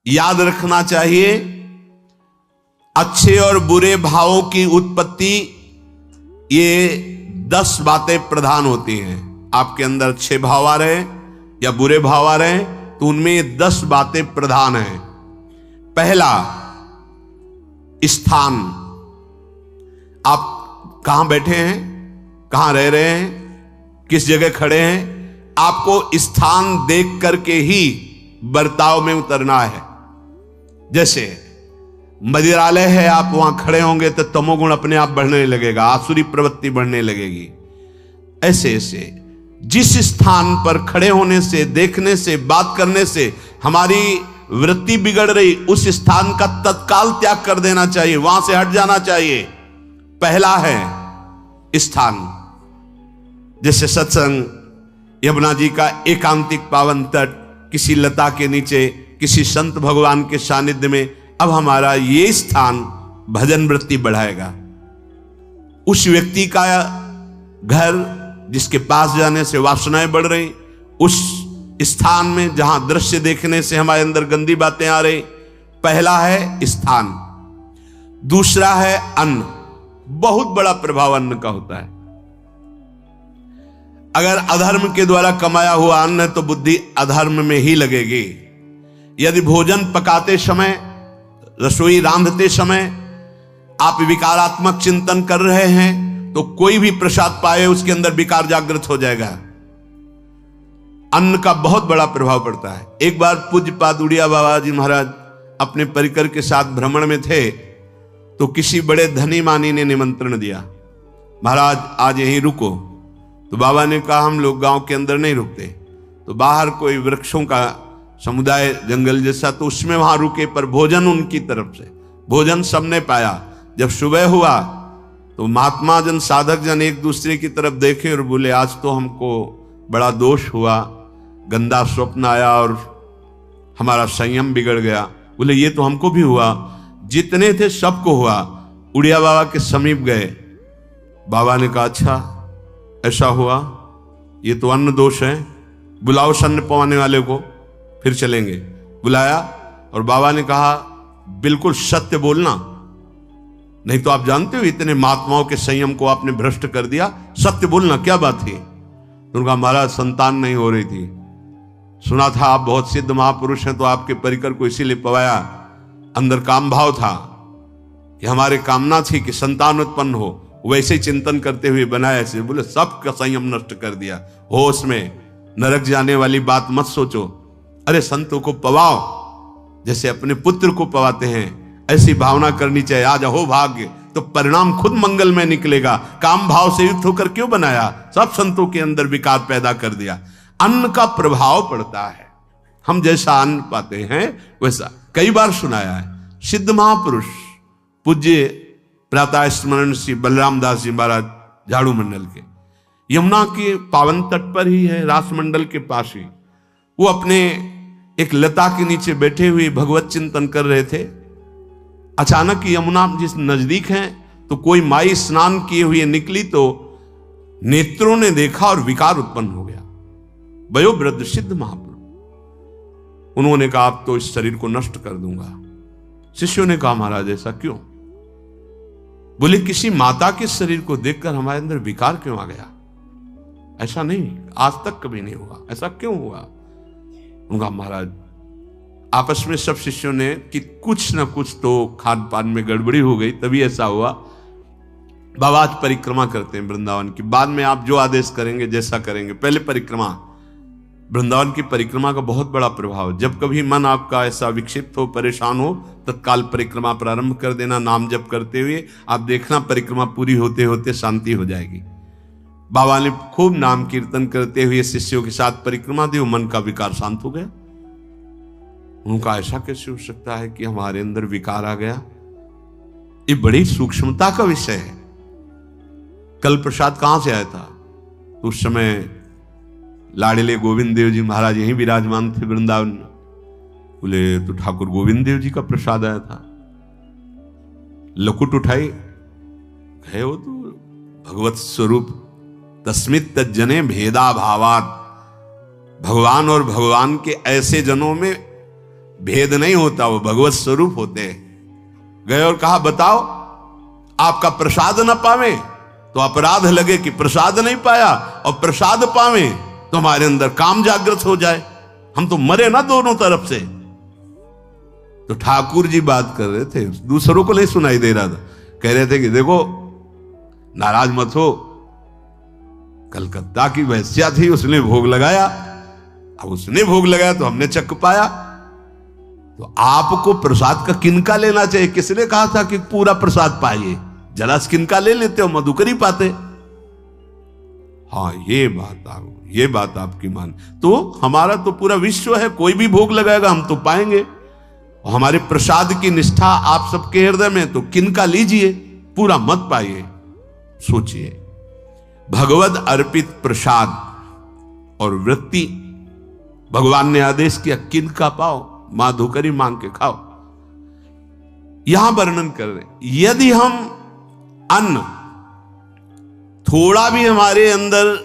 याद रखना चाहिए, अच्छे और बुरे भावों की उत्पत्ति, ये 10 बातें प्रधान होती हैं। आपके अंदर अच्छे भाव आ रहे या बुरे भाव आ रहे तो उनमें ये 10 बातें प्रधान हैं। पहला, स्थान। आप कहां बैठे हैं, कहां रह रहे हैं, किस जगह खड़े हैं, आपको स्थान देख करके ही बर्ताव में उतरना है। जैसे मंदिरालय है, आप वहां खड़े होंगे तो तमोगुण अपने आप बढ़ने लगेगा, आसुरी प्रवृत्ति बढ़ने लगेगी। ऐसे ऐसे जिस स्थान पर खड़े होने से, देखने से, बात करने से हमारी वृत्ति बिगड़ रही, उस स्थान का तत्काल त्याग कर देना चाहिए, वहां से हट जाना चाहिए। पहला है स्थान। जैसे सत्संग, यमुना जी का एकांतिक पावन तट, किसी लता के नीचे, किसी संत भगवान के सानिध्य में, अब हमारा ये स्थान भजन वृत्ति बढ़ाएगा। उस व्यक्ति का घर जिसके पास जाने से वासनाएं बढ़ रही, उस स्थान में जहां दृश्य देखने से हमारे अंदर गंदी बातें आ रही, पहला है स्थान। दूसरा है अन्न। बहुत बड़ा प्रभाव अन्न का होता है। अगर अधर्म के द्वारा कमाया हुआ अन्न है तो बुद्धि अधर्म में ही लगेगी। यदि भोजन पकाते समय, रसोई रांधते समय आप विकारात्मक चिंतन कर रहे हैं तो कोई भी प्रसाद पाए उसके अंदर विकार जागृत हो जाएगा। अन्न का बहुत बड़ा प्रभाव पड़ता है। एक बार पूज्यपाद उड़िया बाबा जी महाराज अपने परिकर के साथ भ्रमण में थे तो किसी बड़े धनी मानी ने निमंत्रण दिया, महाराज आज यहीं रुको। तो बाबा ने कहा हम लोग गांव के अंदर नहीं रुकते, तो बाहर कोई वृक्षों का समुदाय, जंगल जैसा, तो उसमें वहां रुके, पर भोजन उनकी तरफ से, भोजन सबने पाया। जब सुबह हुआ तो महात्मा जन, साधक जन एक दूसरे की तरफ देखे और बोले आज तो हमको बड़ा दोष हुआ, गंदा स्वप्न आया और हमारा संयम बिगड़ गया। बोले ये तो हमको भी हुआ, जितने थे सबको हुआ। उड़िया बाबा के समीप गए, बाबा ने कहा अच्छा ऐसा हुआ, ये तो अन्न दोष है, बुलाओ सन्न पवाने वाले को, फिर चलेंगे। बुलाया और बाबा ने कहा बिल्कुल सत्य बोलना, नहीं तो आप जानते हो इतने महात्माओं के संयम को आपने भ्रष्ट कर दिया, सत्य बोलना क्या बात थी। तो उनका महाराज संतान नहीं हो रही थी, सुना था आप बहुत सिद्ध महापुरुष हैं तो आपके परिकर को इसीलिए पवाया, अंदर काम भाव था कि हमारे कामना थी कि संतान उत्पन्न हो, वैसे ही चिंतन करते हुए बनाया ऐसे। बोले सबका संयम नष्ट कर दिया, होश में, नरक जाने वाली बात मत सोचो। अरे संतों को पवाओ जैसे अपने पुत्र को पवाते हैं, ऐसी भावना करनी चाहिए। आज हो भाग्य तो परिणाम खुद मंगल में निकलेगा। काम भाव से युक्त होकर क्यों बनाया, सब संतों के अंदर विकार पैदा कर दिया। अन्न का प्रभाव पड़ता है, हम जैसा अन्न पाते हैं वैसा। कई बार सुनाया है सिद्ध महापुरुष पूज्य प्रातः स्मरण श्री बलराम दास जी महाराज झाड़ू मंडल के, यमुना के पावन तट पर ही है, रास मंडल के पास ही, वो अपने एक लता के नीचे बैठे हुए भगवत चिंतन कर रहे थे। अचानक यमुना जिस नजदीक है तो कोई माई स्नान किए हुए निकली तो नेत्रों ने देखा और विकार उत्पन्न हो गया। वयोवृद्ध सिद्ध महापुरुष, उन्होंने कहा आप तो इस शरीर को नष्ट कर दूंगा। शिष्यों ने कहा महाराज ऐसा क्यों? बोले किसी माता के शरीर को देखकर हमारे अंदर विकार क्यों आ गया? ऐसा नहीं, आज तक कभी नहीं हुआ, ऐसा क्यों हुआ? उनका महाराज आपस में सब शिष्यों ने कि कुछ ना कुछ तो खान पान में गड़बड़ी हो गई तभी ऐसा हुआ। बाबा आज परिक्रमा करते हैं वृंदावन की, बाद में आप जो आदेश करेंगे जैसा करेंगे, पहले परिक्रमा। वृंदावन की परिक्रमा का बहुत बड़ा प्रभाव, जब कभी मन आपका ऐसा विक्षिप्त हो, परेशान हो, तत्काल परिक्रमा प्रारंभ कर देना नाम जप करते हुए। आप देखना परिक्रमा पूरी होते होते शांति हो जाएगी। बाबा ने खूब नाम कीर्तन करते हुए शिष्यों के साथ परिक्रमा दी, मन का विकार शांत हो गया। उनका ऐसा कैसे हो सकता है कि हमारे अंदर विकार आ गया? ये बड़ी सूक्ष्मता का विषय है। कल प्रसाद कहां से आया था? तो उस समय लाडले गोविंद देव जी महाराज यहीं विराजमान थे वृंदावन में। बोले तो ठाकुर गोविंद देव जी का प्रसाद आया था। लकुट उठाई, है वो तो भगवत स्वरूप, तस्मित तज्जने भेदा भावात। भगवान और भगवान के ऐसे जनों में भेद नहीं होता, वो भगवत स्वरूप होते हैं। गए और कहा बताओ आपका प्रसाद न पावे तो अपराध लगे कि प्रसाद नहीं पाया, और प्रसाद पावे तो हमारे अंदर काम जागृत हो जाए, हम तो मरे ना दोनों तरफ से। तो ठाकुर जी बात कर रहे थे, दूसरों को नहीं सुनाई दे रहा था। कह रहे थे कि देखो नाराज मत हो, कलकत्ता की वैश्या थी, उसने भोग लगाया, अब उसने भोग लगाया तो हमने चख पाया, तो आपको प्रसाद का किनका लेना चाहिए? किसने कहा था कि पूरा प्रसाद पाइए? जरा किनका ले लेते हो, मधुकर ही पाते। हाँ ये बात आपकी मान, तो हमारा तो पूरा विश्व है, कोई भी भोग लगाएगा हम तो पाएंगे। और हमारे प्रसाद की निष्ठा आप सबके हृदय में, तो किनका लीजिए, पूरा मत पाइए। सोचिए, भगवद अर्पित प्रसाद और वृत्ति, भगवान ने आदेश किया किनका पाओ, माधुकरी मांग के खाओ। यहां वर्णन कर रहे, यदि हम अन्न थोड़ा भी हमारे अंदर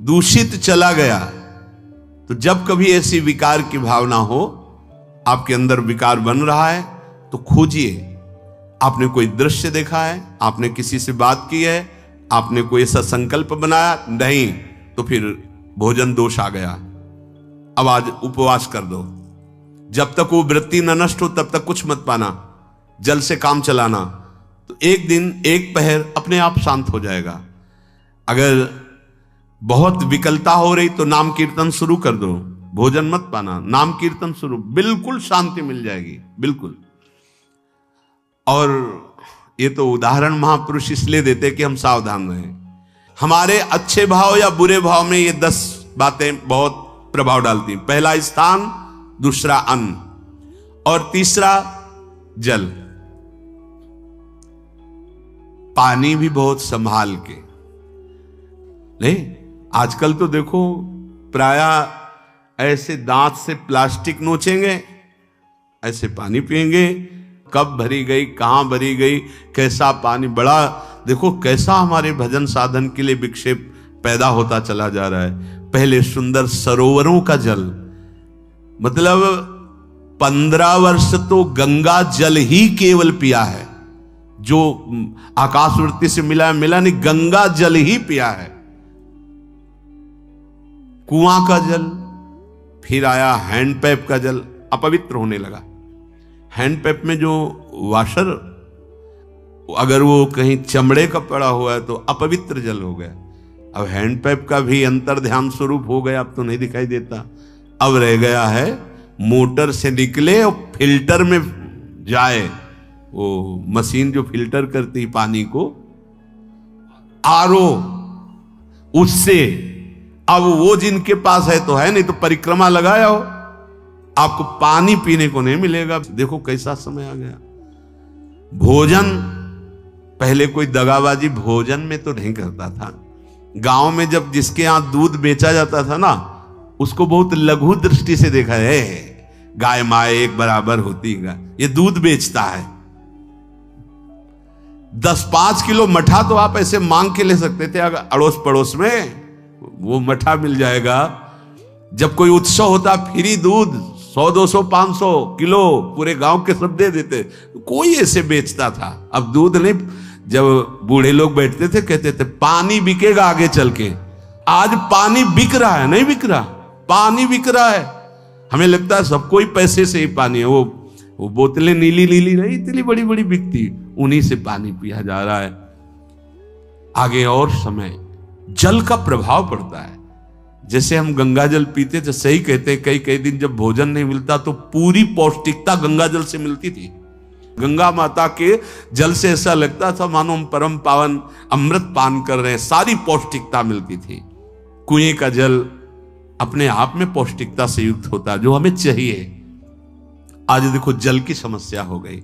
दूषित चला गया, तो जब कभी ऐसी विकार की भावना हो, आपके अंदर विकार बन रहा है, तो खोजिए। आपने कोई दृश्य देखा है, आपने किसी से बात की है, आपने कोई ऐसा संकल्प बनाया, नहीं, तो फिर भोजन दोष आ गया, अब आज उपवास कर दो। जब तक वो वृत्ति न नष्ट हो तब तक कुछ मत पाना, जल से काम चलाना, तो एक दिन एक पहर अपने आप शांत हो जाएगा। अगर बहुत विकलता हो रही तो नाम कीर्तन शुरू कर दो, भोजन मत पाना, नाम कीर्तन शुरू, बिल्कुल शांति मिल जाएगी, बिल्कुल। और ये तो उदाहरण महापुरुष इसलिए देते कि हम सावधान रहें। हमारे अच्छे भाव या बुरे भाव में ये 10 बातें बहुत प्रभाव डालती हैं। पहला स्थान, दूसरा अन्न, और तीसरा जल। पानी भी बहुत संभाल के, नहीं आजकल तो देखो प्रायः ऐसे दांत से प्लास्टिक नोचेंगे, ऐसे पानी पिएंगे, कब भरी गई, कहां भरी गई, कैसा पानी, बड़ा देखो कैसा हमारे भजन साधन के लिए विक्षेप पैदा होता चला जा रहा है। पहले सुंदर सरोवरों का जल, मतलब 15 वर्ष तो गंगा जल ही केवल पिया है, जो आकाशवृत्ति से मिला नहीं, गंगा जल ही पिया है। कुआं का जल, फिर आया हैंडपैप का जल, अपवित्र होने लगा। हैंडपैप में जो वाशर, अगर वो कहीं चमड़े का पड़ा हुआ है तो अपवित्र जल हो गया। अब हैंडपैप का भी अंतर ध्यान स्वरूप हो गया, अब तो नहीं दिखाई देता। अब रह गया है मोटर से निकले और फिल्टर में जाए, वो मशीन जो फिल्टर करती पानी को, आरओ, उससे। अब वो जिनके पास है तो है, नहीं तो परिक्रमा लगाया हो, आपको पानी पीने को नहीं मिलेगा। देखो कैसा समय आ गया। भोजन, पहले कोई दगाबाजी भोजन में तो नहीं करता था। गांव में जब जिसके यहां दूध बेचा जाता था ना, उसको बहुत लघु दृष्टि से देखा है, गाय माए एक बराबर होती है, ये दूध बेचता है। 10-5 किलो मठा तो आप ऐसे मांग के ले सकते थे, अगर अड़ोस पड़ोस में वो मठा मिल जाएगा। जब कोई उत्सव होता, फ्री दूध 100, 200, 500 किलो पूरे गांव के सब दे देते, कोई ऐसे बेचता था। अब दूध नहीं, जब बूढ़े लोग बैठते थे कहते थे पानी बिकेगा आगे चल के। आज पानी बिक रहा है, नहीं बिक रहा, पानी बिक रहा है। हमें लगता है सबको ही पैसे से ही पानी है, वो बोतलें नीली नीली नहीं, इतनी बड़ी बड़ी बिकती, उन्हीं से पानी पिया जा रहा है। आगे और समय जल का प्रभाव पड़ता है। जैसे हम गंगा जल पीते थे, सही कहते हैं, कई कई दिन जब भोजन नहीं मिलता तो पूरी पौष्टिकता गंगा जल से मिलती थी। गंगा माता के जल से ऐसा लगता था मानो हम परम पावन अमृत पान कर रहे हैं, सारी पौष्टिकता मिलती थी। कुएं का जल अपने आप में पौष्टिकता से युक्त होता है, जो हमें चाहिए। आज देखो जल की समस्या हो गई,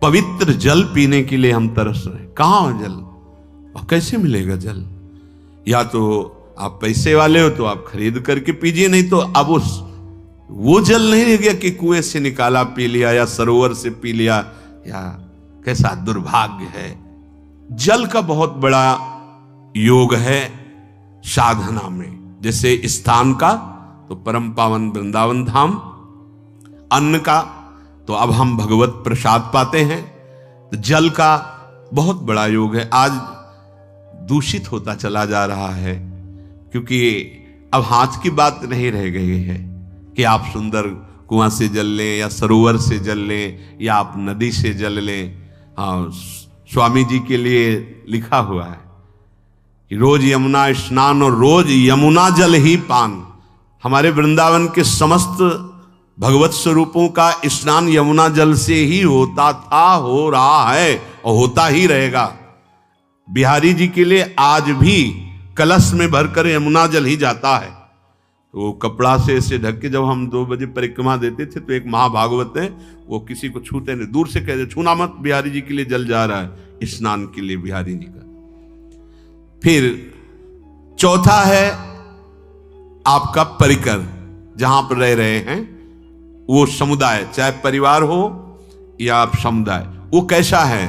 पवित्र जल पीने के लिए हम तरस रहे। कहां है जल और कैसे मिलेगा जल? या तो आप पैसे वाले हो तो आप खरीद करके पीजिए, नहीं तो अब वो जल नहीं रह गया कि कुएं से निकाला पी लिया या सरोवर से पी लिया, या कैसा दुर्भाग्य है। जल का बहुत बड़ा योग है साधना में। जैसे स्थान का तो परम पावन वृंदावन धाम, अन्न का तो अब हम भगवत प्रसाद पाते हैं, तो जल का बहुत बड़ा योग है। आज दूषित होता चला जा रहा है, क्योंकि अब हाथ की बात नहीं रह गई है कि आप सुंदर कुआं से जल लें या सरोवर से जल लें या आप नदी से जल लें। हाँ, स्वामी जी के लिए लिखा हुआ है कि रोज यमुना स्नान और रोज यमुना जल ही पान। हमारे वृंदावन के समस्त भगवत स्वरूपों का स्नान यमुना जल से ही होता था, हो रहा है और होता ही रहेगा। बिहारी जी के लिए आज भी कलश में भरकर यमुना जल ही जाता है। तो वो कपड़ा से ऐसे ढक के जब हम 2 बजे परिक्रमा देते थे, तो एक महाभागवत है, वो किसी को छूते नहीं, दूर से कहते छूना मत, बिहारी जी के लिए जल जा रहा है स्नान के लिए बिहारी जी का। फिर चौथा है आपका परिकर, जहां पर रह रहे हैं वो समुदाय, चाहे परिवार हो या आप समुदाय, वो कैसा है,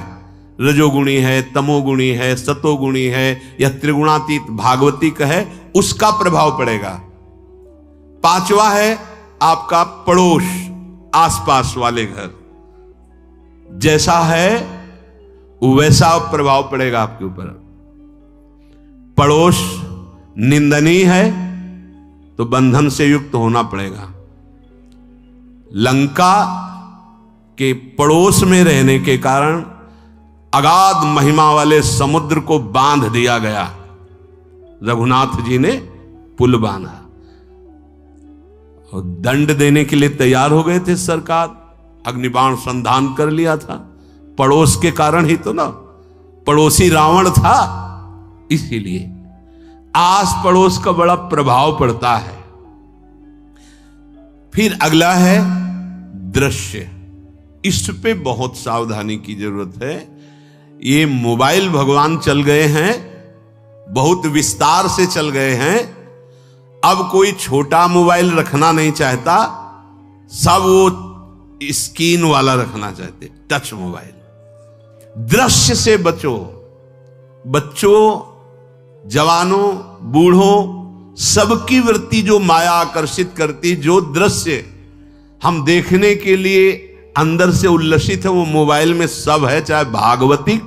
रजोगुणी है, तमोगुणी है, सतोगुणी है या त्रिगुणातीत भागवतिक है, उसका प्रभाव पड़ेगा। पांचवा है आपका पड़ोस, आसपास वाले घर, जैसा है वैसा प्रभाव पड़ेगा आपके ऊपर। पड़ोस निंदनीय है तो बंधन से युक्त होना पड़ेगा। लंका के पड़ोस में रहने के कारण अगाध महिमा वाले समुद्र को बांध दिया गया, रघुनाथ जी ने पुल बांधा और दंड देने के लिए तैयार हो गए थे सरकार, अग्निबाण संधान कर लिया था, पड़ोस के कारण ही तो ना, पड़ोसी रावण था, इसीलिए आस पड़ोस का बड़ा प्रभाव पड़ता है। फिर अगला है दृश्य, इस पे बहुत सावधानी की जरूरत है। ये मोबाइल भगवान चल गए हैं, बहुत विस्तार से चल गए हैं, अब कोई छोटा मोबाइल रखना नहीं चाहता, सब वो स्क्रीन वाला रखना चाहते, टच मोबाइल। दृश्य से बचो, बच्चों, जवानों, बूढ़ों, सबकी वृत्ति जो माया आकर्षित करती, जो दृश्य हम देखने के लिए अंदर से उल्लसित है, वो मोबाइल में सब है, चाहे भागवतिक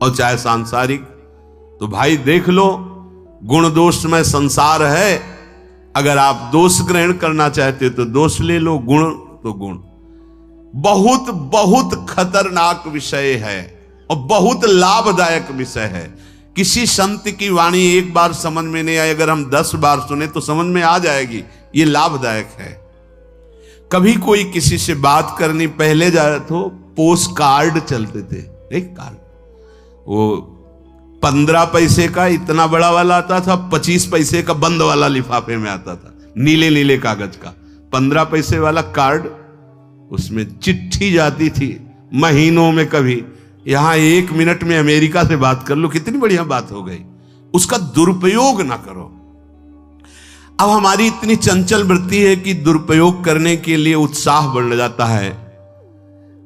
और चाहे सांसारिक। तो भाई देख लो, गुण दोष में संसार है, अगर आप दोष ग्रहण करना चाहते तो दोष ले लो, गुण तो गुण। बहुत बहुत खतरनाक विषय है और बहुत लाभदायक विषय है। किसी संत की वाणी एक बार समझ में नहीं आई, अगर हम 10 बार सुने तो समझ में आ जाएगी, ये लाभदायक है। कभी कोई किसी से बात करनी, पहले जाए तो पोस्ट कार्ड चलते थे, एक कार्ड, वो 15 पैसे का इतना बड़ा वाला आता था, 25 पैसे का बंद वाला लिफाफे में आता था, नीले नीले कागज का 15 पैसे वाला कार्ड, उसमें चिट्ठी जाती थी महीनों में। कभी यहां 1 मिनट में अमेरिका से बात कर लो, कितनी बढ़िया बात हो गई। उसका दुरुपयोग ना करो। अब हमारी इतनी चंचल वृत्ति है कि दुरुपयोग करने के लिए उत्साह बढ़ जाता है।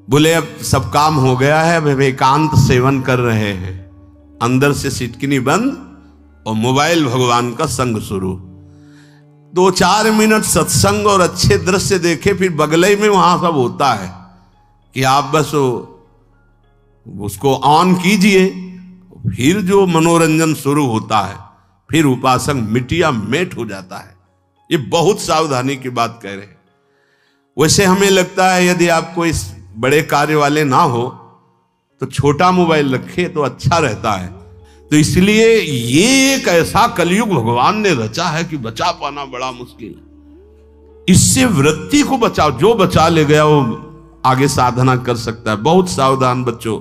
बोले अब सब काम हो गया है, अब एकांत सेवन कर रहे हैं, अंदर से सिटकिनी बंद और मोबाइल भगवान का संग शुरू। 2-4 मिनट सत्संग और अच्छे दृश्य देखे, फिर बगले में वहां सब होता है कि आप बस उसको ऑन कीजिए, फिर जो मनोरंजन शुरू होता है, फिर उपासक मिटिया मेट हो जाता है। ये बहुत सावधानी की बात कह रहे हैं। वैसे हमें लगता है यदि आपको इस बड़े कार्य वाले ना हो तो छोटा मोबाइल रखे तो अच्छा रहता है। तो इसलिए ये एक ऐसा कलयुग भगवान ने रचा है कि बचा पाना बड़ा मुश्किल है। इससे वृत्ति को बचाओ, जो बचा ले गया वो आगे साधना कर सकता है। बहुत सावधान बच्चों।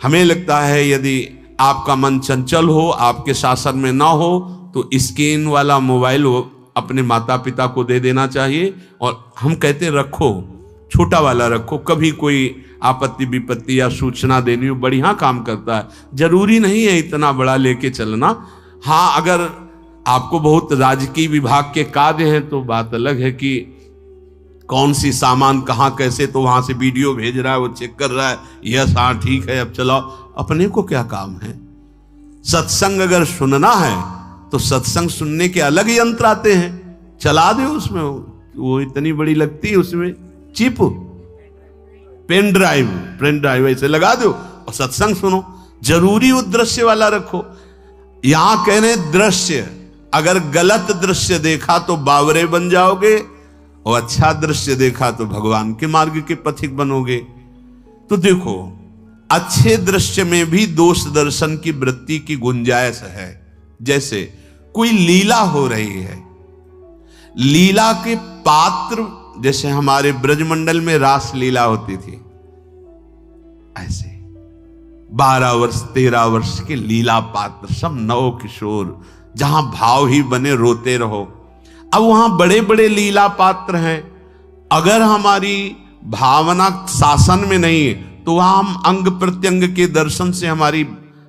हमें लगता है यदि आपका मन चंचल हो, आपके शासन में ना हो, तो स्क्रीन वाला मोबाइल अपने माता पिता को दे देना चाहिए। और हम कहते हैं रखो, छोटा वाला रखो, कभी कोई आपत्ति विपत्ति या सूचना देनी हो, बढ़िया काम करता है। जरूरी नहीं है इतना बड़ा लेके चलना। हाँ, अगर आपको बहुत राजकीय विभाग के कार्य हैं तो बात अलग है कि कौन सी सामान कहाँ कैसे, तो वहां से वीडियो भेज रहा है, वो चेक कर रहा है, यस हाँ ठीक है अब चलाओ। अपने को क्या काम है? सत्संग अगर सुनना है तो सत्संग सुनने के अलग यंत्र आते हैं, चला दो उसमें, वो इतनी बड़ी लगती है उसमें, चिप, पेन ड्राइव ऐसे लगा दो और सत्संग सुनो। जरूरी वो दृश्य वाला रखो। यहां कह रहे दृश्य, अगर गलत दृश्य देखा तो बावरे बन जाओगे और अच्छा दृश्य देखा तो भगवान के मार्ग के पथिक बनोगे। तो देखो, अच्छे दृश्य में भी दोष दर्शन की वृत्ति की गुंजाइश है। जैसे कोई लीला हो रही है, लीला के पात्र, जैसे हमारे ब्रजमंडल में रास लीला होती थी, ऐसे 12 वर्ष 13 वर्ष के लीला पात्र, सब नव किशोर, जहां भाव ही बने रोते रहो। अब वहां बड़े बड़े लीला पात्र हैं, अगर हमारी भावना शासन में नहीं है तो वहां हम अंग प्रत्यंग के दर्शन से हमारी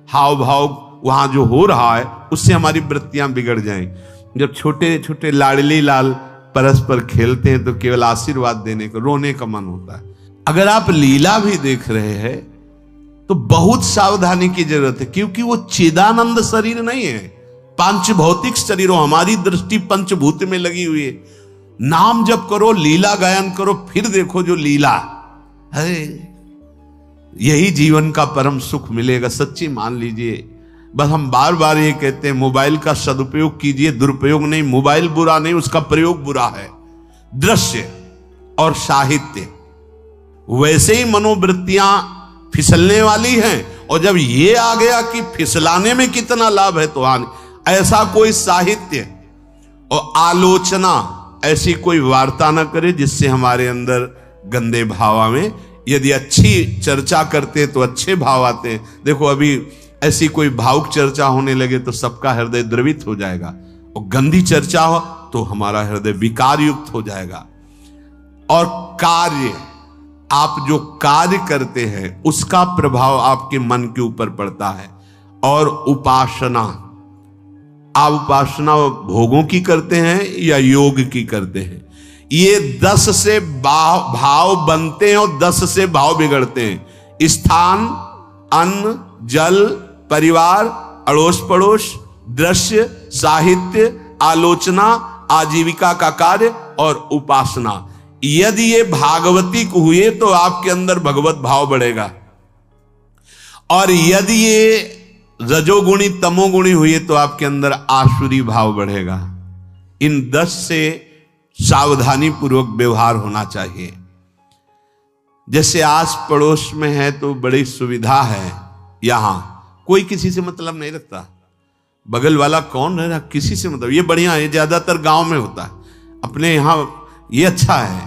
हाव भाव वहां जो हो रहा है उससे हमारी वृत्तियां बिगड़ जाएं। जब छोटे छोटे लाडली लाल परस्पर खेलते हैं तो केवल आशीर्वाद देने को, रोने का मन होता है। अगर आप लीला भी देख रहे हैं तो बहुत सावधानी की जरूरत है, क्योंकि वो चिदानंद शरीर नहीं है, पांच भौतिक शरीरों, हमारी दृष्टि पंचभूत में लगी हुई है। नाम जप करो, लीला गायन करो, फिर देखो जो लीला है, यही जीवन का परम सुख मिलेगा। सच्ची मान लीजिए। बस हम बार बार ये कहते हैं, मोबाइल का सदुपयोग कीजिए, दुरुपयोग नहीं। मोबाइल बुरा नहीं, उसका प्रयोग बुरा है। दृश्य और साहित्य, वैसे ही मनोवृत्तियां फिसलने वाली हैं, और जब ये आ गया कि फिसलाने में कितना लाभ है तो हानि, ऐसा कोई साहित्य और आलोचना, ऐसी कोई वार्ता ना करे जिससे हमारे अंदर गंदे भाव आवे। यदि अच्छी चर्चा करते तो अच्छे भाव आते हैं। देखो, अभी ऐसी कोई भावुक चर्चा होने लगे तो सबका हृदय द्रवित हो जाएगा, और गंदी चर्चा हो तो हमारा हृदय विकार युक्त हो जाएगा। और कार्य, आप जो कार्य करते हैं उसका प्रभाव आपके मन के ऊपर पड़ता है। और उपासना, आप उपासना भोगों की करते हैं या योग की करते हैं, ये 10 से भाव बनते हैं और 10 से भाव बिगड़ते हैं। स्थान, अन्न, जल, परिवार, अड़ोस पड़ोस, दृश्य, साहित्य, आलोचना, आजीविका का कार्य और उपासना। यदि ये भागवतिक हुए तो आपके अंदर भगवत भाव बढ़ेगा, और यदि ये रजोगुणी तमोगुणी हुए तो आपके अंदर आसुरी भाव बढ़ेगा। इन 10 से सावधानी पूर्वक व्यवहार होना चाहिए। जैसे आस पड़ोस में है तो बड़ी सुविधा है, यहां कोई किसी से मतलब नहीं रखता, बगल वाला कौन रह रहा किसी से मतलब, ये बढ़िया है। ज्यादातर गांव में होता है। अपने यहां ये अच्छा है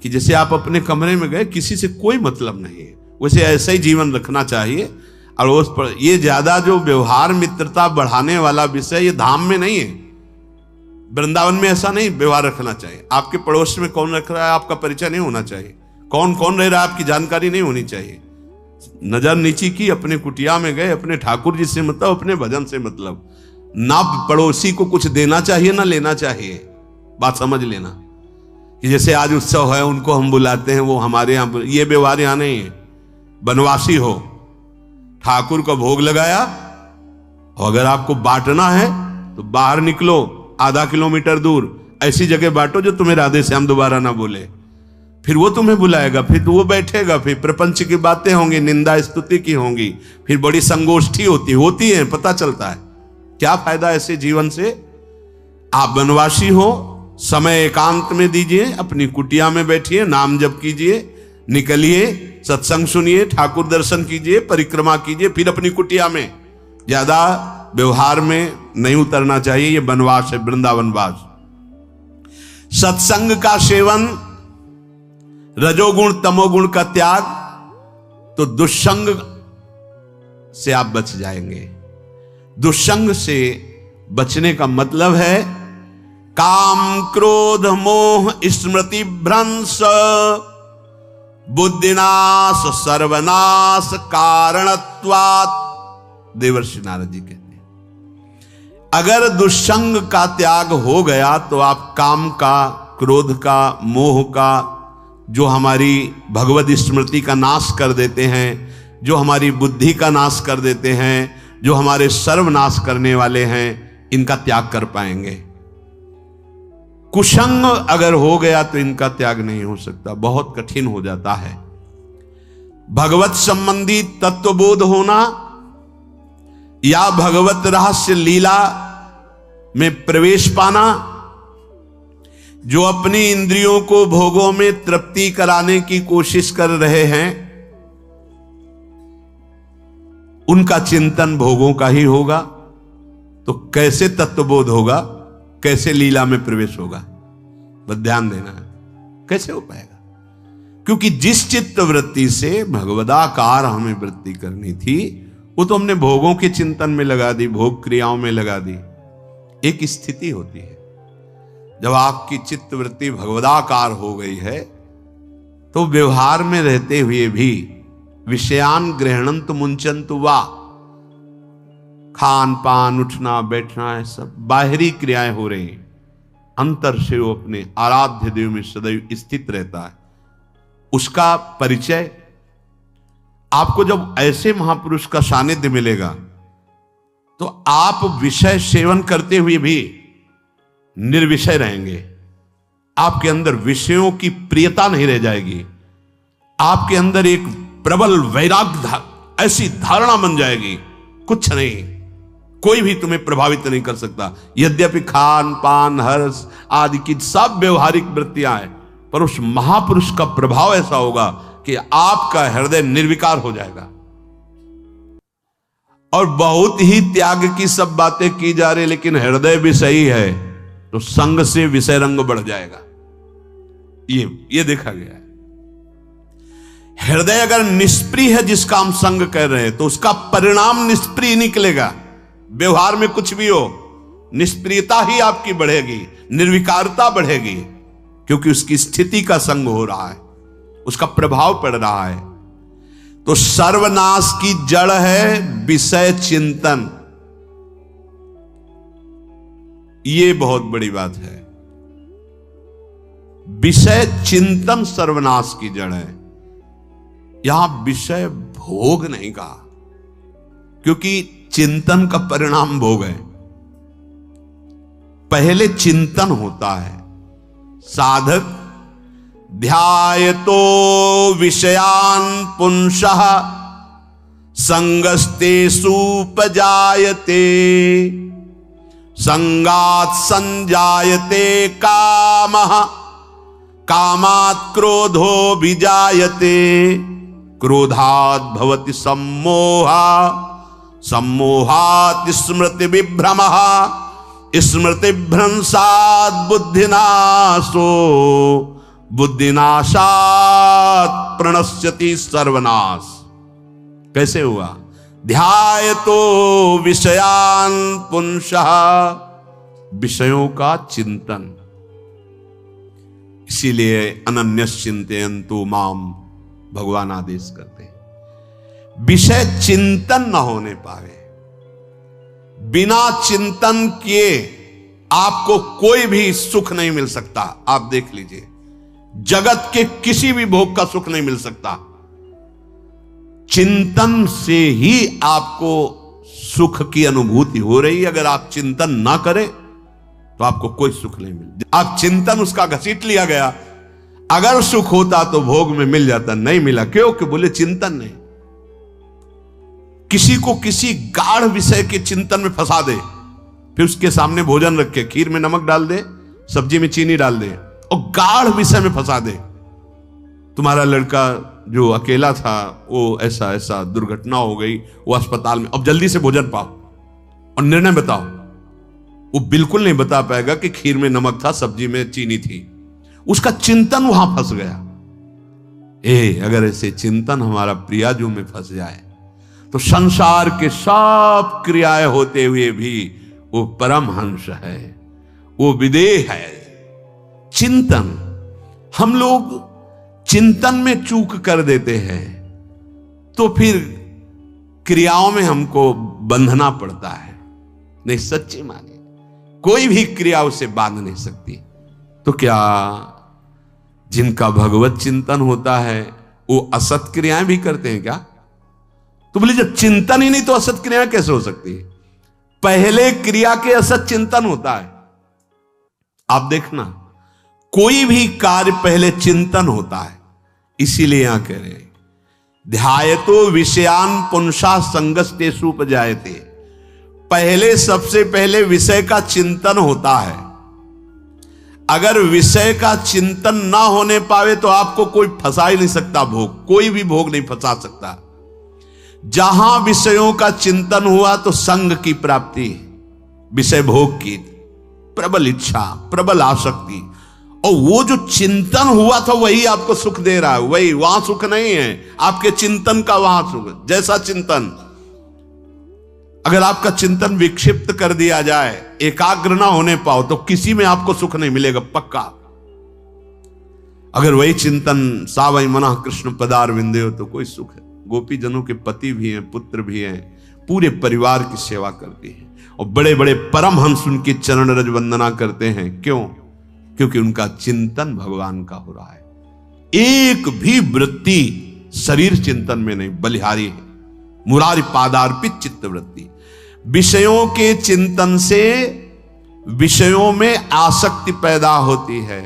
कि जैसे आप अपने कमरे में गए, किसी से कोई मतलब नहीं है, वैसे ऐसा ही जीवन रखना चाहिए। और उस पर ये ज्यादा जो व्यवहार मित्रता बढ़ाने वाला विषय, ये धाम में नहीं है, वृंदावन में ऐसा नहीं व्यवहार रखना चाहिए। आपके पड़ोस में कौन रख रहा है आपका परिचय नहीं होना चाहिए, कौन कौन रह रहा है आपकी जानकारी नहीं होनी चाहिए। नजर नीची की, अपने कुटिया में गए, अपने ठाकुर जी से मतलब, अपने भजन से मतलब। ना पड़ोसी को कुछ देना चाहिए ना लेना चाहिए। बात समझ लेना कि जैसे आज उत्सव है, उनको हम बुलाते हैं, वो हमारे यहाँ, ये व्यवहार यहाँ नहीं है। बनवासी हो, ठाकुर का भोग लगाया, और अगर आपको बांटना है तो बाहर निकलो, आधा किलोमीटर दूर ऐसी जगह बांटो जो तुम्हें राधे श्याम दोबारा ना बोले, फिर वो तुम्हें बुलाएगा, फिर तो वो बैठेगा, फिर प्रपंच की बातें होंगी, निंदा स्तुति की होंगी, फिर बड़ी संगोष्ठी होती है, पता चलता है। क्या फायदा ऐसे जीवन से? आप बनवासी हो, समय एकांत में दीजिए, अपनी कुटिया में बैठिए, नाम जप कीजिए, निकलिए, सत्संग सुनिए, ठाकुर दर्शन कीजिए, परिक्रमा कीजिए, फिर अपनी कुटिया में। ज्यादा व्यवहार में नहीं उतरना चाहिए, ये बनवास है, वृंदावनवास। सत्संग का सेवन, रजोगुण तमोगुण का त्याग, तो दुष्संग से आप बच जाएंगे। दुष्संग से बचने का मतलब है काम क्रोध मोह स्मृति भ्रंश बुद्धिनाश सर्वनाश कारणत्वात्, देवर्षि नारद जी कहते हैं। अगर दुष्संग का त्याग हो गया तो आप काम का, क्रोध का, मोह का, जो हमारी भगवत स्मृति का नाश कर देते हैं, जो हमारी बुद्धि का नाश कर देते हैं, जो हमारे सर्वनाश करने वाले हैं, इनका त्याग कर पाएंगे। कुसंग अगर हो गया तो इनका त्याग नहीं हो सकता, बहुत कठिन हो जाता है। भगवत संबंधी तत्वबोध होना या भगवत रहस्य लीला में प्रवेश पाना, जो अपनी इंद्रियों को भोगों में तृप्ति कराने की कोशिश कर रहे हैं, उनका चिंतन भोगों का ही होगा। तो कैसे तत्वबोध होगा, कैसे लीला में प्रवेश होगा, बस ध्यान देना है, कैसे हो पाएगा? क्योंकि जिस चित्त वृत्ति से भगवदाकार हमें वृत्ति करनी थी, वो तो हमने भोगों के चिंतन में लगा दी, भोग क्रियाओं में लगा दी। एक स्थिति होती है जब आपकी चित्त वृत्ति भगवदाकार हो गई है, तो व्यवहार में रहते हुए भी विषयान ग्रहणंत मुंचंतु वा, खान पान उठना बैठना है सब बाहरी क्रियाएं हो रही, अंतर से वो अपने आराध्य देव में सदैव स्थित रहता है। उसका परिचय आपको जब ऐसे महापुरुष का सानिध्य मिलेगा, तो आप विषय सेवन करते हुए भी निर्विषय रहेंगे। आपके अंदर विषयों की प्रियता नहीं रह जाएगी, आपके अंदर एक प्रबल वैराग्य ऐसी धारणा बन जाएगी, कुछ नहीं, कोई भी तुम्हें प्रभावित नहीं कर सकता। यद्यपि खान पान हर्ष आदि की सब व्यवहारिक वृत्तियां हैं, पर उस महापुरुष का प्रभाव ऐसा होगा कि आपका हृदय निर्विकार हो जाएगा। और बहुत ही त्याग की सब बातें की जा रही, लेकिन हृदय भी सही है तो संग से विषय रंग बढ़ जाएगा। ये देखा गया है। हृदय अगर निष्प्रिय है, जिसका हम संग कर रहे हैं, तो उसका परिणाम निष्प्रिय निकलेगा। व्यवहार में कुछ भी हो, निष्प्रियता ही आपकी बढ़ेगी, निर्विकारता बढ़ेगी, क्योंकि उसकी स्थिति का संग हो रहा है, उसका प्रभाव पड़ रहा है। तो सर्वनाश की जड़ है विषय चिंतन। ये बहुत बड़ी बात है। विषय चिंतन सर्वनाश की जड़ है। यहां विषय भोग नहीं कहा, क्योंकि चिंतन का परिणाम भोग है। पहले चिंतन होता है। साधक ध्यायतो विषयान पुंसः संगस्तेषु उपजायते, संगात् संजायते कामः, कामात् क्रोधो विजायते, क्रोधात् भवति सम्मोहः, सम्मोहात् स्मृति विभ्रमः, स्मृति भ्रंशात् बुद्धिनाशो, बुद्धिनाशात् प्रणश्यति सर्वनाश। कैसे हुआ? ध्यायतो विषयान पुंसः, विषयों का चिंतन। इसीलिए अनन्यश्चिन्तयन्तु माम भगवान आदेश करते हैं। विषय चिंतन न होने पावे, बिना चिंतन किए आपको कोई भी सुख नहीं मिल सकता। आप देख लीजिए, जगत के किसी भी भोग का सुख नहीं मिल सकता। चिंतन से ही आपको सुख की अनुभूति हो रही है। अगर आप चिंतन ना करें तो आपको कोई सुख नहीं मिलता। आप चिंतन उसका घसीट लिया गया। अगर सुख होता तो भोग में मिल जाता, नहीं मिला। क्यों? कि बोले चिंतन नहीं। किसी को किसी गाढ़ विषय के चिंतन में फंसा दे, फिर उसके सामने भोजन रखे, खीर में नमक डाल दे, सब्जी में चीनी डाल दे और गाढ़ विषय में फंसा दे। तुम्हारा लड़का जो अकेला था, वो ऐसा ऐसा दुर्घटना हो गई, वो अस्पताल में, अब जल्दी से भोजन पाओ और निर्णय बताओ। वो बिल्कुल नहीं बता पाएगा कि खीर में नमक था, सब्जी में चीनी थी। उसका चिंतन वहां फंस गया। अगर ऐसे चिंतन हमारा प्रियाजू में फंस जाए तो संसार के सब क्रियाएं होते हुए भी वो परमहंस है, वो विदेह है। चिंतन, हम लोग चिंतन में चूक कर देते हैं तो फिर क्रियाओं में हमको बंधना पड़ता है। नहीं, सच्ची मानिए, कोई भी क्रिया उसे बांध नहीं सकती। तो क्या जिनका भगवत चिंतन होता है वो असत क्रियाएं भी करते हैं क्या? तो बोले जब चिंतन ही नहीं तो असत क्रियाएं कैसे हो सकती है? पहले क्रिया के असत चिंतन होता है। आप देखना, कोई भी कार्य पहले चिंतन होता है, इसीलिए यहां कह रहे हैं ध्यायतो विषयान पुंसा संगस्तेषु उपजायते। पहले सबसे पहले विषय का चिंतन होता है। अगर विषय का चिंतन ना होने पावे तो आपको कोई फंसा ही नहीं सकता भोग, कोई भी भोग नहीं फंसा सकता। जहां विषयों का चिंतन हुआ तो संग की प्राप्ति, विषय भोग की प्रबल इच्छा, प्रबल आसक्ति, और वो जो चिंतन हुआ था वही आपको सुख दे रहा है। वही, वहां सुख नहीं है, आपके चिंतन का वहां सुख। जैसा चिंतन, अगर आपका चिंतन विक्षिप्त कर दिया जाए, एकाग्र ना होने पाओ, तो किसी में आपको सुख नहीं मिलेगा पक्का। अगर वही चिंतन सावई मना कृष्ण पदार विंदे हो तो कोई सुख है। गोपी जनों के पति भी हैं, पुत्र भी हैं, पूरे परिवार की सेवा करती है, और बड़े बड़े परमहंस उनकी चरण रज वंदना करते हैं। क्यों? क्योंकि उनका चिंतन भगवान का हो रहा है। एक भी वृत्ति शरीर चिंतन में नहीं, बलिहारी है। मुरारी पादार्पित चित्त वृत्ति। विषयों के चिंतन से विषयों में आसक्ति पैदा होती है।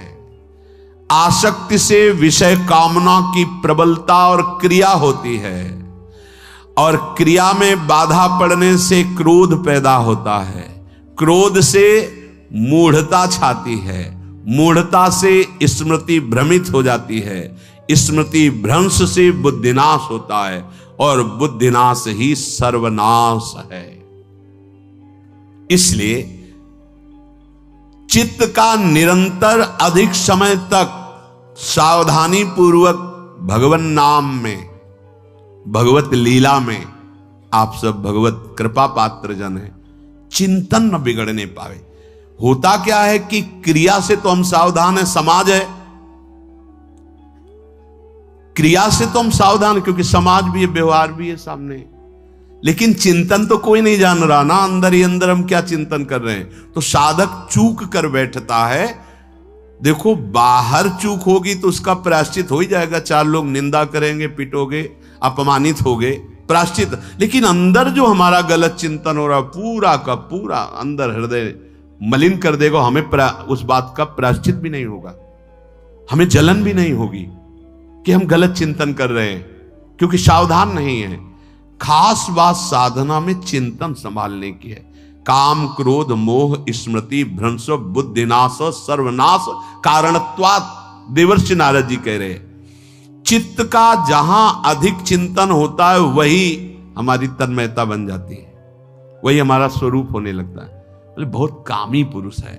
आसक्ति से विषय कामना की प्रबलता और क्रिया होती है, और क्रिया में बाधा पड़ने से क्रोध पैदा होता है। क्रोध से मूढ़ता छाती है, मूढ़ता से स्मृति भ्रमित हो जाती है, स्मृति भ्रंश से बुद्धिनाश होता है, और बुद्धिनाश ही सर्वनाश है। इसलिए चित्त का निरंतर अधिक समय तक सावधानी पूर्वक भगवन नाम में, भगवत लीला में, आप सब भगवत कृपा पात्र जन हैं, चिंतन न बिगड़ने पावे। होता क्या है कि क्रिया से तो हम सावधान हैं, समाज है, क्रिया से तो हम सावधान हैं क्योंकि समाज भी है, व्यवहार भी है सामने, लेकिन चिंतन तो कोई नहीं जान रहा ना, अंदर ही अंदर हम क्या चिंतन कर रहे हैं। तो साधक चूक कर बैठता है। देखो, बाहर चूक होगी तो उसका प्रायश्चित हो ही जाएगा, चार लोग निंदा करेंगे, पिटोगे, अपमानित होगे, प्रायश्चित। लेकिन अंदर जो हमारा गलत चिंतन हो रहा, पूरा का पूरा अंदर हृदय मलिन कर देगा। हमें उस बात का प्रायश्चित भी नहीं होगा, हमें जलन भी नहीं होगी कि हम गलत चिंतन कर रहे हैं, क्योंकि सावधान नहीं है। खास बात साधना में चिंतन संभालने की है। काम क्रोध मोह स्मृति भ्रंश बुद्धिनाश सर्वनाश कारणत्वात्, देवर्षि नारद जी कह रहे हैं। चित्त का जहां अधिक चिंतन होता है वही हमारी तन्मयता बन जाती है, वही हमारा स्वरूप होने लगता है। बोले बहुत कामी पुरुष है,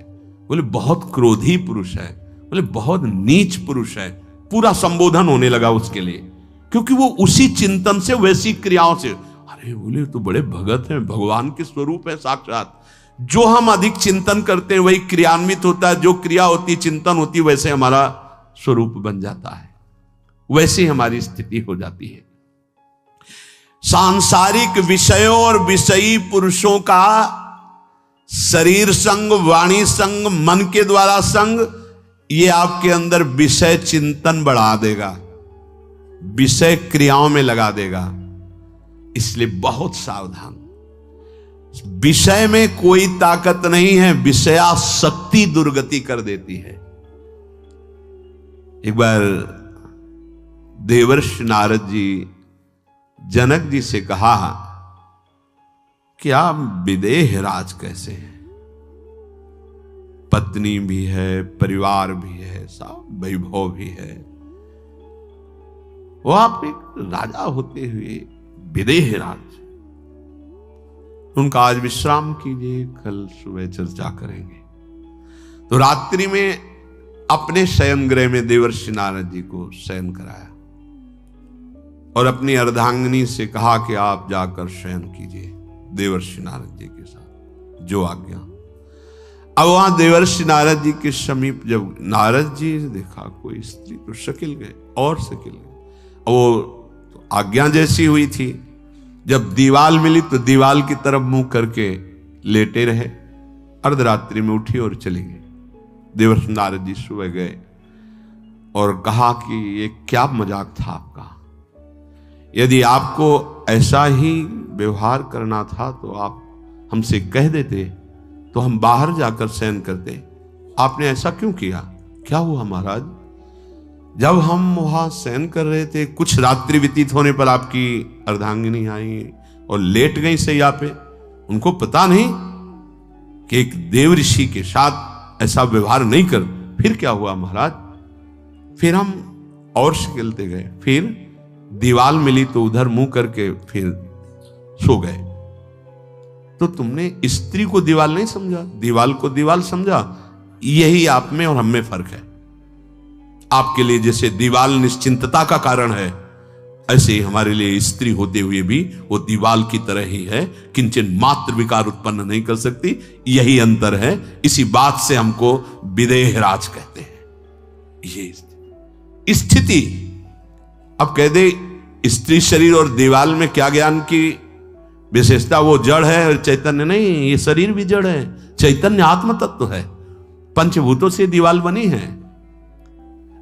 बोले बहुत क्रोधी पुरुष है, बोले बहुत नीच पुरुष है, पूरा संबोधन होने लगा उसके लिए, क्योंकि वो उसी चिंतन से, वैसी क्रियाओं से। अरे बोले तो बड़े भगत हैं, भगवान के स्वरूप है साक्षात। जो हम अधिक चिंतन करते हैं वही क्रियान्वित होता है, जो क्रिया होती, चिंतन होती, वैसे हमारा स्वरूप बन जाता है, वैसे हमारी स्थिति हो जाती है। सांसारिक विषयों और विषयी पुरुषों का शरीर संग, वाणी संग, मन के द्वारा संग, ये आपके अंदर विषय चिंतन बढ़ा देगा, विषय क्रियाओं में लगा देगा। इसलिए बहुत सावधान। विषय में कोई ताकत नहीं है, विषयासक्ति दुर्गति कर देती है। एक बार देवर्षि नारद जी जनक जी से कहा कि आप विदेह राज कैसे हैं, पत्नी भी है, परिवार भी है, सब वैभव भी है, वो आप एक राजा होते हुए विदेह राज। उनका आज विश्राम कीजिए, कल सुबह चर्चा करेंगे। तो रात्रि में अपने शयन गृह में देवर्षि नारद जी को शयन कराया और अपनी अर्धांगिनी से कहा कि आप जाकर शयन कीजिए देवर्षि नारद जी के साथ, जो आज्ञा। अब वहां देवर्षि नारद जी के समीप जब नारद जी ने देखा कोई स्त्री, तो शकिल गए और शकिल गए। वो आज्ञा जैसी हुई थी, जब दीवाल मिली तो दीवाल की तरफ मुंह करके लेटे रहे। अर्धरात्रि में उठी और चली गई। देवर्षि नारद जी सुबह गए और कहा कि ये क्या मजाक था आपका, यदि आपको ऐसा ही व्यवहार करना था तो आप हमसे कह देते तो हम बाहर जाकर शयन करते, आपने ऐसा क्यों किया। क्या हुआ महाराज? जब हम वहां शयन कर रहे थे, कुछ रात्रि व्यतीत होने पर आपकी अर्धांगिनी आई और लेट गई सैया पे। उनको पता नहीं कि एक देव ऋषि के साथ ऐसा व्यवहार नहीं कर। फिर क्या हुआ महाराज? फिर हम और खेलते गए, फिर दीवाल मिली तो उधर मुंह करके फिर सो गए। तो तुमने स्त्री को दीवाल नहीं समझा, दीवाल को दीवाल समझा। यही आप में और हम में फर्क है। आपके लिए जैसे दीवाल निश्चिंतता का कारण है, ऐसे ही हमारे लिए स्त्री होते हुए भी वो दीवाल की तरह ही है, किंचन मात्र विकार उत्पन्न नहीं कर सकती। यही अंतर है। इसी बात से हमको विदेहराज कहते हैं। ये स्थिति अब कह दे स्त्री शरीर और दीवाल में क्या ज्ञान की विशेषता? वो जड़ है और चैतन्य नहीं। ये शरीर भी जड़ है, चैतन्य आत्म तत्व है। पंचभूतों से दीवाल बनी है।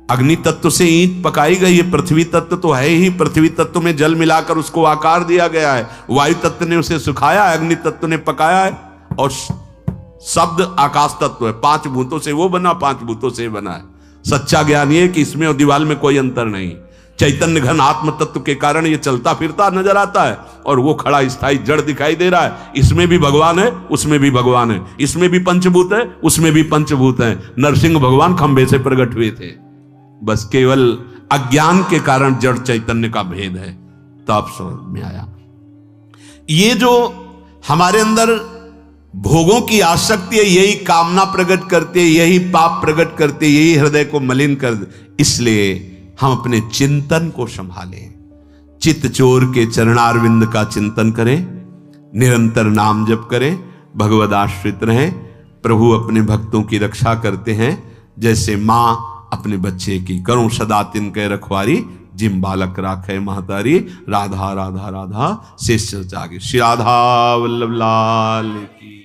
अग्नि तत्व से ईंट पकाई गई है, पृथ्वी तत्व तो है ही। पृथ्वी तत्व में जल मिलाकर उसको आकार दिया गया है। वायु तत्व ने उसे सुखाया है, अग्नि तत्व ने पकाया है, और शब्द आकाश तत्व है। 5 भूतों से वो बना, 5 भूतों से बना है। सच्चा ज्ञान ये कि इसमें और दीवाल में कोई अंतर नहीं। चैतन्य घन आत्म तत्व के कारण ये चलता फिरता नजर आता है, और वो खड़ा स्थायी जड़ दिखाई दे रहा है। इसमें भी भगवान है, उसमें भी भगवान है। इसमें भी पंचभूत है, उसमें भी पंचभूत है। नरसिंह भगवान खंबे से प्रकट हुए थे, बस केवल अज्ञान के कारण जड़ चैतन्य का भेद है। तब समझ में आया। ये जो हमारे अंदर भोगों की आसक्ति है, यही कामना प्रकट करती है, यही पाप प्रकट करती है, यही हृदय को मलिन कर। इसलिए हम अपने चिंतन को संभालें। चित्त चोर के चरणारविंद का चिंतन करें, निरंतर नाम जप करें, भगवद आश्रित रहें। प्रभु अपने भक्तों की रक्षा करते हैं, जैसे मां अपने बच्चे की। करूं सदा तिनके रखवारी, जिम बालक राखे महतारी। राधा राधा राधा शेष जागे। श्री राधा वल्लभ लाल की।